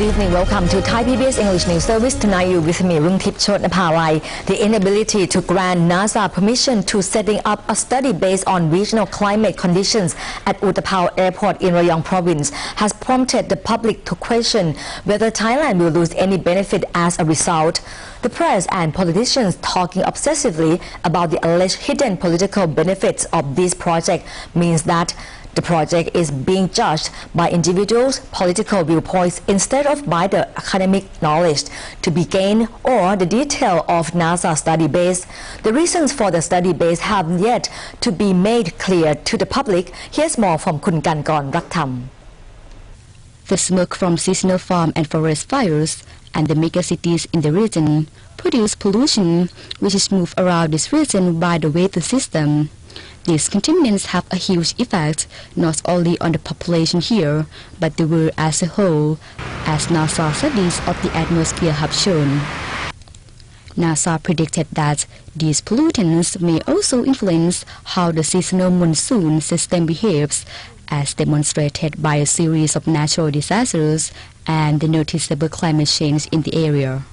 Good evening. Welcome to Thai PBS English News Service. Tonight you're with me, Rungtip Chotnapawai. The inability to grant NASA permission to setting up a study based on regional climate conditions at Utapao Airport in Rayong Province has prompted the public to question whether Thailand will lose any benefit as a result. The press and politicians talking obsessively about the alleged hidden political benefits of this project means that the project is being judged by individuals' political viewpoints instead of by the academic knowledge to be gained or the detail of NASA study base. The reasons for the study base have yet to be made clear to the public. Here's more from Kun Kankorn Raktham. The smoke from seasonal farm and forest fires and the megacities in the region produce pollution which is moved around this region by the weather system. These contaminants have a huge effect not only on the population here, but the world as a whole, as NASA studies of the atmosphere have shown. NASA predicted that these pollutants may also influence how the seasonal monsoon system behaves, as demonstrated by a series of natural disasters and the noticeable climate change in the area.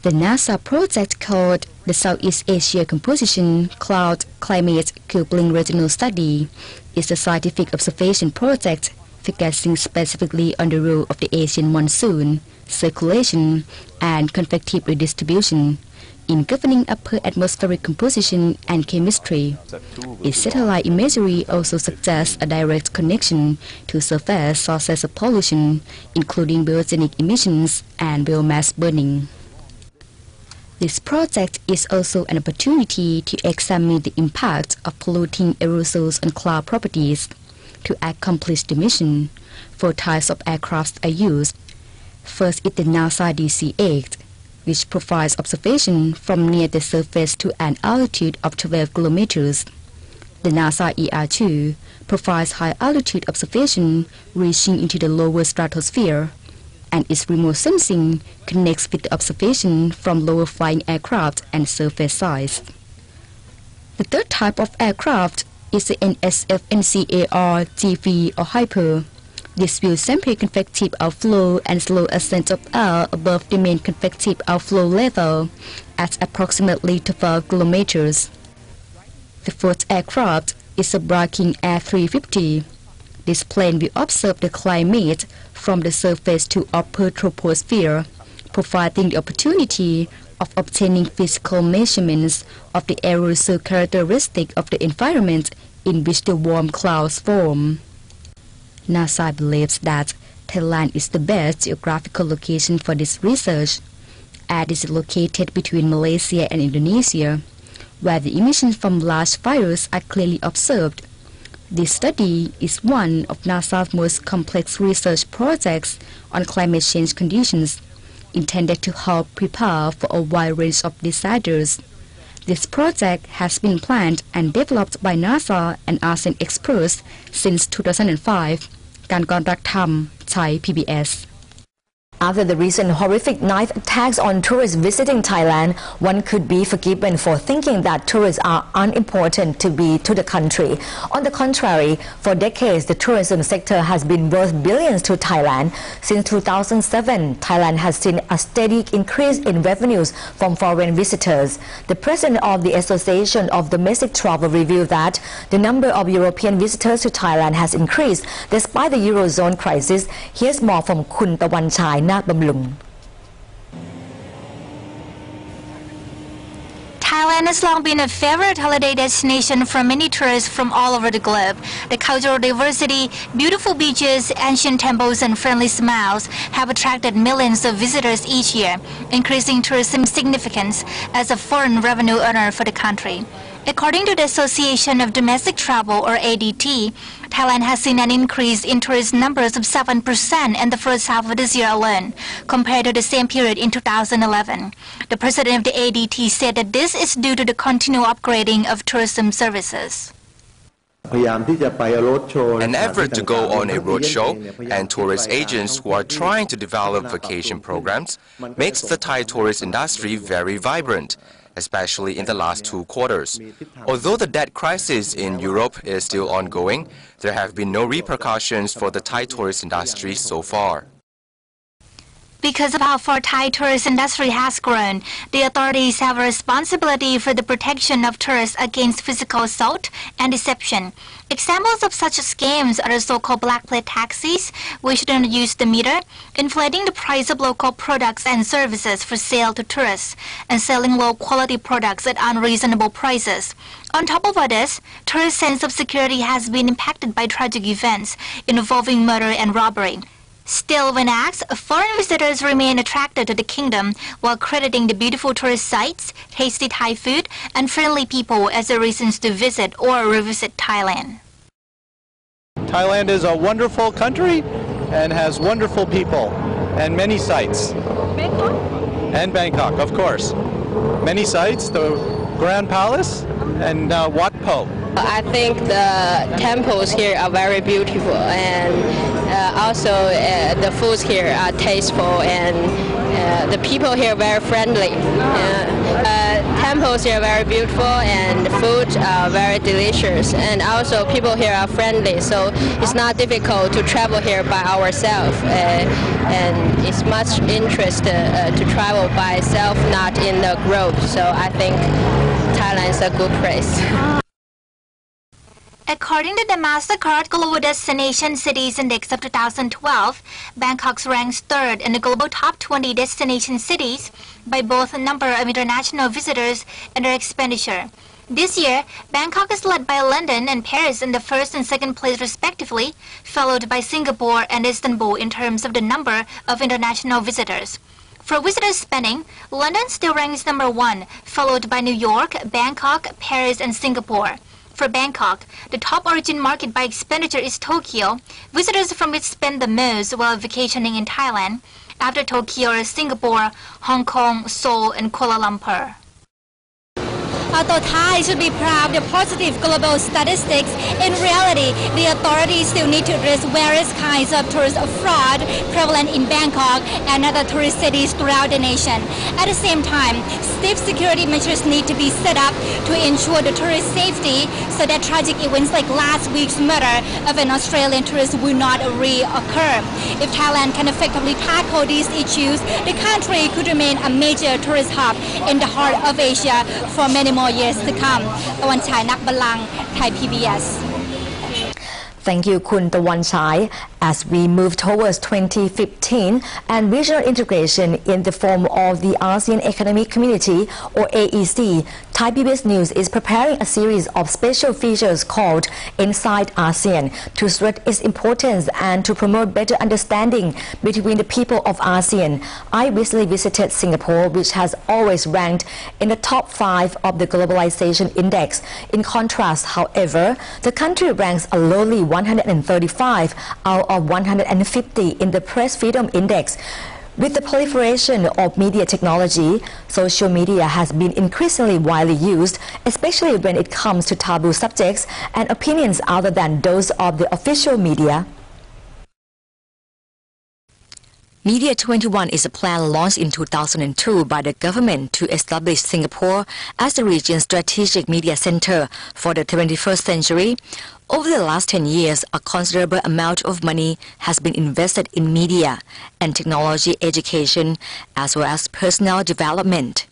The NASA project called the Southeast Asia Composition Cloud Climate Coupling Regional Study is a scientific observation project focusing specifically on the role of the Asian monsoon, circulation, and convective redistribution in governing upper atmospheric composition and chemistry. Its satellite imagery also suggests a direct connection to surface sources of pollution, including biogenic emissions and biomass burning. This project is also an opportunity to examine the impact of polluting aerosols on cloud properties. To accomplish the mission, 4 types of aircraft are used. First is the NASA DC-8, which provides observation from near the surface to an altitude of 12 kilometers. The NASA ER-2 provides high-altitude observation reaching into the lower stratosphere, and its remote sensing connects with the observation from lower flying aircraft and surface size. The third type of aircraft is the NSF-NCAR TV or Hyper. This will sample convective outflow and slow ascent of air above the main convective outflow level at approximately 12 kilometers. The fourth aircraft is a Braking Air 350. This plane will observe the climate from the surface to upper troposphere, providing the opportunity of obtaining physical measurements of the aerosol characteristic of the environment in which the warm clouds form. NASA believes that Thailand is the best geographical location for this research, as it is located between Malaysia and Indonesia, where the emissions from large fires are clearly observed. This study is one of NASA's most complex research projects on climate change conditions, intended to help prepare for a wide range of disasters. This project has been planned and developed by NASA and ASEAN experts since 2005. Kankorn Raktham, Thai PBS. After the recent horrific knife attacks on tourists visiting Thailand, one could be forgiven for thinking that tourists are unimportant to the country. On the contrary, for decades, the tourism sector has been worth billions to Thailand. Since 2007, Thailand has seen a steady increase in revenues from foreign visitors. The president of the Association of Domestic Travel revealed that the number of European visitors to Thailand has increased despite the Eurozone crisis. Here's more from Kun Tawanchai Thailand has long been a favorite holiday destination for many tourists from all over the globe. The cultural diversity, beautiful beaches, ancient temples and friendly smiles have attracted millions of visitors each year, increasing tourism significance as a foreign revenue earner for the country. According to the Association of Domestic Travel, or ADT, Thailand has seen an increase in tourist numbers of 7% in the first half of this year alone, compared to the same period in 2011. The president of the ADT said that this is due to the continual upgrading of tourism services. An effort to go on a roadshow and tourist agents who are trying to develop vacation programs makes the Thai tourist industry very vibrant, especially in the last 2 quarters. Although the debt crisis in Europe is still ongoing, there have been no repercussions for the Thai tourist industry so far. Because of how far Thai tourist industry has grown, the authorities have a responsibility for the protection of tourists against physical assault and deception. Examples of such schemes are the so-called black plate taxis, which don't use the meter, inflating the price of local products and services for sale to tourists, and selling low-quality products at unreasonable prices. On top of all this, tourist sense of security has been impacted by tragic events involving murder and robbery. Still, when asked, foreign visitors remain attracted to the kingdom while crediting the beautiful tourist sites, tasty Thai food, and friendly people as the reasons to visit or revisit Thailand. Thailand is a wonderful country and has wonderful people and many sites. Bangkok? And Bangkok, of course. Many sites, the Grand Palace and Wat Po. I think the temples here are very beautiful, and also the foods here are tasteful, and the people here are very friendly. Temples here are very beautiful, and the food are very delicious, and also people here are friendly, so it's not difficult to travel here by ourselves, and it's much interest to travel by itself, not in the group. So I think Thailand is a good place. According to the MasterCard Global Destination Cities Index of 2012, Bangkok ranks third in the global top 20 destination cities by both the number of international visitors and their expenditure. This year, Bangkok is led by London and Paris in the first and second place respectively, followed by Singapore and Istanbul in terms of the number of international visitors. For visitor spending, London still ranks number 1, followed by New York, Bangkok, Paris, and Singapore. For Bangkok, the top origin market by expenditure is Tokyo, visitors from which spend the most while vacationing in Thailand. After Tokyo are Singapore, Hong Kong, Seoul, and Kuala Lumpur. Although Thai should be proud of positive global statistics, in reality, the authorities still need to address various kinds of tourist fraud prevalent in Bangkok and other tourist cities throughout the nation. At the same time, stiff security measures need to be set up to ensure the tourist safety so that tragic events like last week's murder of an Australian tourist will not reoccur. If Thailand can effectively tackle these issues, the country could remain a major tourist hub in the heart of Asia for many more years to come. Tawan Chai Nak Balang, Thai PBS. Thank you, Kun Tawanchai. As we move towards 2015 and regional integration in the form of the ASEAN Economic Community, or AEC, Thai PBS News is preparing a series of special features called Inside ASEAN to stress its importance and to promote better understanding between the people of ASEAN. I recently visited Singapore, which has always ranked in the top 5 of the Globalization Index. In contrast, however, the country ranks a lowly 135 out of 150 in the Press Freedom Index. With the proliferation of media technology, social media has been increasingly widely used, especially when it comes to taboo subjects and opinions other than those of the official media. Media 21 is a plan launched in 2002 by the government to establish Singapore as the region's strategic media center for the 21st century. Over the last 10 years, a considerable amount of money has been invested in media and technology education, as well as personnel development.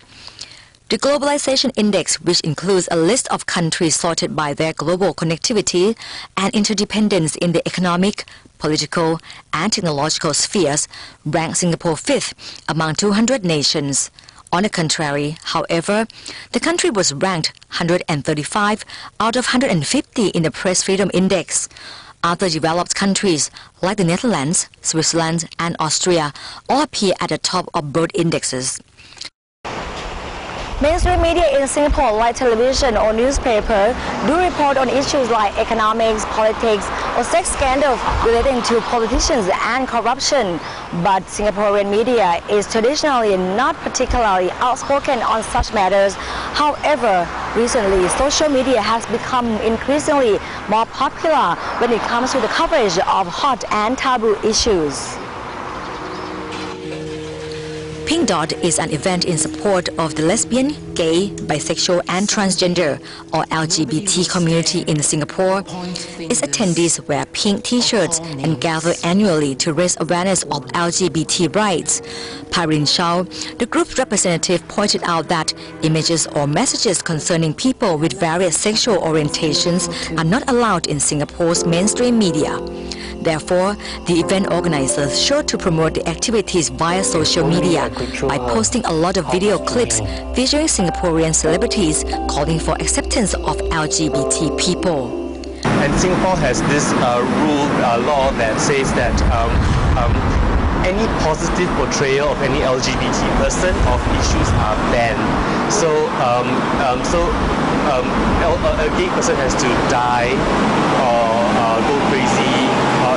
The Globalization Index, which includes a list of countries sorted by their global connectivity and interdependence in the economic, political, and technological spheres, ranks Singapore 5th among 200 nations. On the contrary, however, the country was ranked 135 out of 150 in the Press Freedom Index. Other developed countries like the Netherlands, Switzerland, and Austria all appear at the top of both indexes. Mainstream media in Singapore, like television or newspaper, do report on issues like economics, politics, or sex scandals relating to politicians and corruption. But Singaporean media is traditionally not particularly outspoken on such matters. However, recently, social media has become increasingly more popular when it comes to the coverage of hot and taboo issues. Pink Dot is an event in support of the lesbian, gay, bisexual and transgender or LGBT community in Singapore. Its attendees wear pink t-shirts and gather annually to raise awareness of LGBT rights. Pyrin Shao, the group's representative, pointed out that images or messages concerning people with various sexual orientations are not allowed in Singapore's mainstream media. Therefore, the event organizers sought to promote the activities via social media by posting a lot of video clips featuring Singaporean celebrities calling for acceptance of LGBT people. And Singapore has this law that says that any positive portrayal of any LGBT person of issues are banned. So, a gay person has to die or go crazy.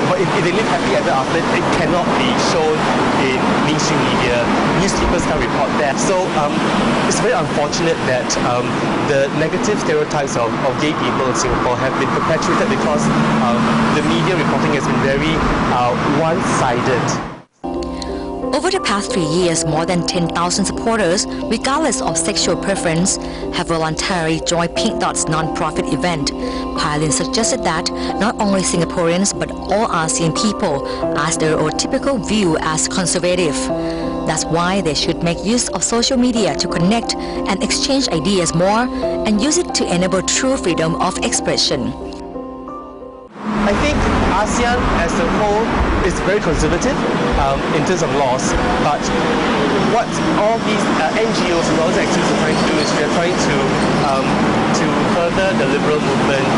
But if they live happy ever after, it cannot be shown in mainstream media. Newspapers can't report that. So it's very unfortunate that the negative stereotypes of gay people in Singapore have been perpetuated because the media reporting has been very one-sided. Over the past 3 years, more than 10,000 supporters, regardless of sexual preference, have voluntarily joined Pink Dot's non-profit event. Pyrin suggested that not only Singaporeans but all ASEAN people are stereotypical view as conservative. That's why they should make use of social media to connect and exchange ideas more and use it to enable true freedom of expression. I think ASEAN as a whole is very conservative in terms of laws, but what all these NGOs and all these activities are trying to do is they're trying to further the liberal movement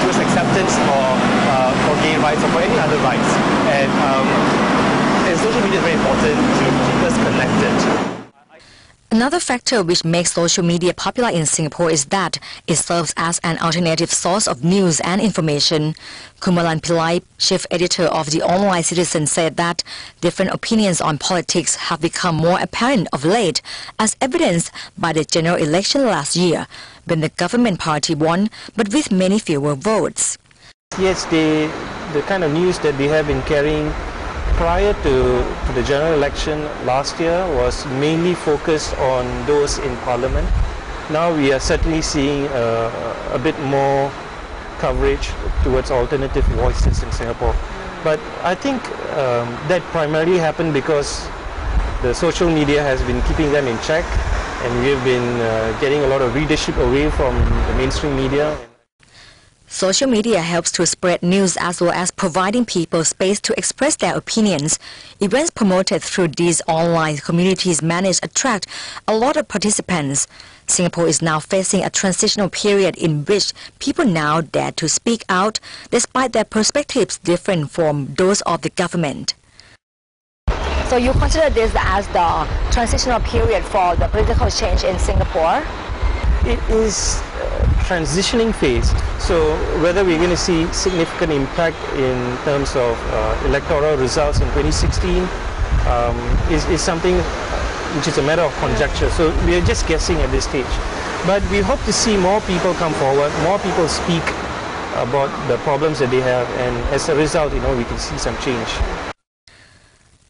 towards acceptance for gay rights or for any other rights. And social media is very important to keep us connected. Another factor which makes social media popular in Singapore is that it serves as an alternative source of news and information. Kumalan Pillai, chief editor of the Online Citizen, said that different opinions on politics have become more apparent of late, as evidenced by the general election last year, when the government party won, but with many fewer votes. Yes, the kind of news that we have been carrying prior to the general election last year was mainly focused on those in Parliament. Now we are certainly seeing a bit more coverage towards alternative voices in Singapore. But I think that primarily happened because the social media has been keeping them in check, and we've been getting a lot of readership away from the mainstream media. Social media helps to spread news as well as providing people space to express their opinions. Events promoted through these online communities manage to attract a lot of participants. Singapore is now facing a transitional period in which people now dare to speak out despite their perspectives different from those of the government. So you consider this as the transitional period for the political change in Singapore? It is a transitioning phase, so whether we're going to see significant impact in terms of electoral results in 2016 is something which is a matter of conjecture, so we are just guessing at this stage. But we hope to see more people come forward, more people speak about the problems that they have, and as a result, we can see some change.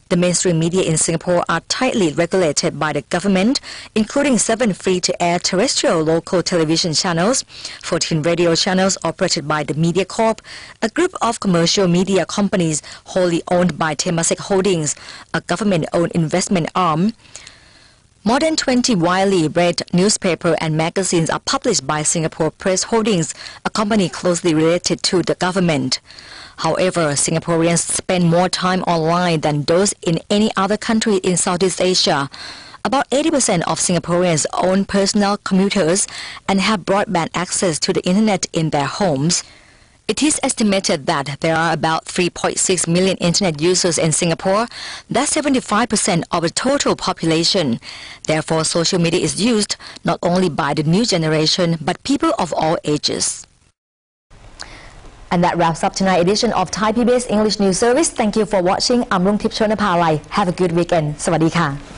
The mainstream media in Singapore are tightly regulated by the government, including 7 free-to-air terrestrial local television channels, 14 radio channels operated by the Media Corp, a group of commercial media companies wholly owned by Temasek Holdings, a government-owned investment arm. More than 20 widely read newspapers and magazines are published by Singapore Press Holdings, a company closely related to the government. However, Singaporeans spend more time online than those in any other country in Southeast Asia. About 80% of Singaporeans own personal computers and have broadband access to the internet in their homes. It is estimated that there are about 3.6 million internet users in Singapore. That's 75% of the total population. Therefore, social media is used not only by the new generation but people of all ages. And that wraps up tonight's edition of Thai PBS English News Service. Thank you for watching. I'm Rung Tip Chonapalai. Have a good weekend. สวัสดีค่ะ